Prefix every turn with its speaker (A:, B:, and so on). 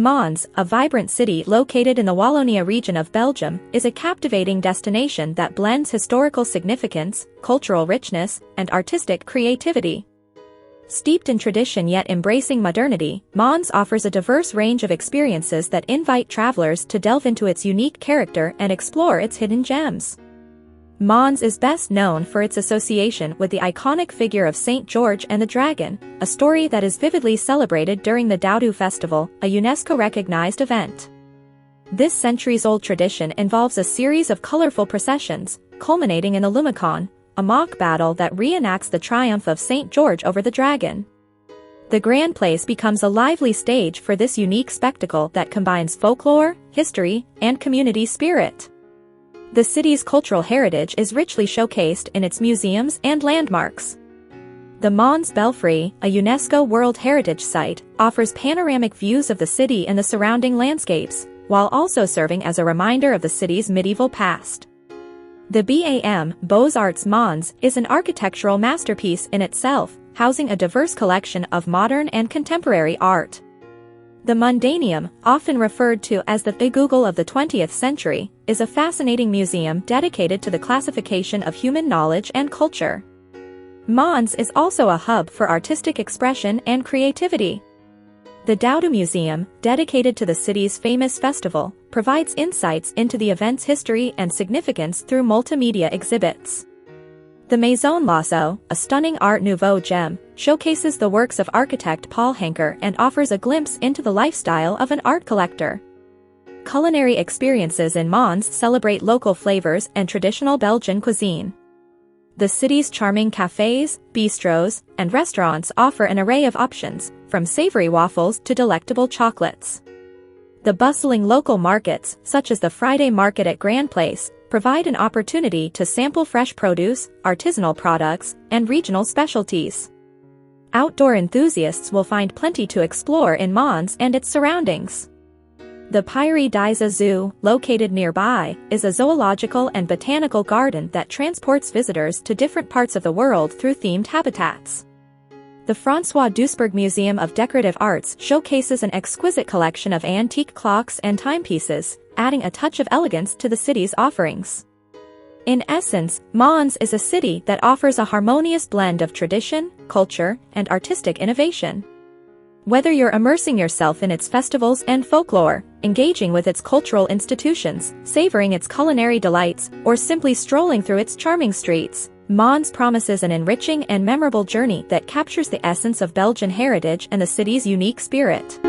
A: Mons, a vibrant city located in the Wallonia region of Belgium, is a captivating destination that blends historical significance, cultural richness, and artistic creativity. Steeped in tradition yet embracing modernity, Mons offers a diverse range of experiences that invite travelers to delve into its unique character and explore its hidden gems. Mons is best known for its association with the iconic figure of St. George and the Dragon, a story that is vividly celebrated during the Doudou Festival, a UNESCO-recognized event. This centuries-old tradition involves a series of colorful processions, culminating in the Lumicon, a mock battle that reenacts the triumph of St. George over the Dragon. The Grand Place becomes a lively stage for this unique spectacle that combines folklore, history, and community spirit. The city's cultural heritage is richly showcased in its museums and landmarks. The Mons Belfry, a UNESCO World Heritage Site, offers panoramic views of the city and the surrounding landscapes, while also serving as a reminder of the city's medieval past. The BAM, Beaux-Arts Mons, is an architectural masterpiece in itself, housing a diverse collection of modern and contemporary art. The Mundaneum, often referred to as the Google of the 20th century, is a fascinating museum dedicated to the classification of human knowledge and culture. Mons is also a hub for artistic expression and creativity. The Doudou Museum, dedicated to the city's famous festival, provides insights into the event's history and significance through multimedia exhibits. The Maison Lasso, a stunning Art Nouveau gem, showcases the works of architect Paul Henker and offers a glimpse into the lifestyle of an art collector. Culinary experiences in Mons celebrate local flavors and traditional Belgian cuisine. The city's charming cafes, bistros, and restaurants offer an array of options, from savory waffles to delectable chocolates. The bustling local markets, such as the Friday Market at Grand Place, provide an opportunity to sample fresh produce, artisanal products, and regional specialties. Outdoor enthusiasts will find plenty to explore in Mons and its surroundings. The Pyre d'Isa Zoo, located nearby, is a zoological and botanical garden that transports visitors to different parts of the world through themed habitats. The François Duisberg Museum of Decorative Arts showcases an exquisite collection of antique clocks and timepieces, adding a touch of elegance to the city's offerings. In essence, Mons is a city that offers a harmonious blend of tradition, culture, and artistic innovation. Whether you're immersing yourself in its festivals and folklore, engaging with its cultural institutions, savoring its culinary delights, or simply strolling through its charming streets, Mons promises an enriching and memorable journey that captures the essence of Belgian heritage and the city's unique spirit.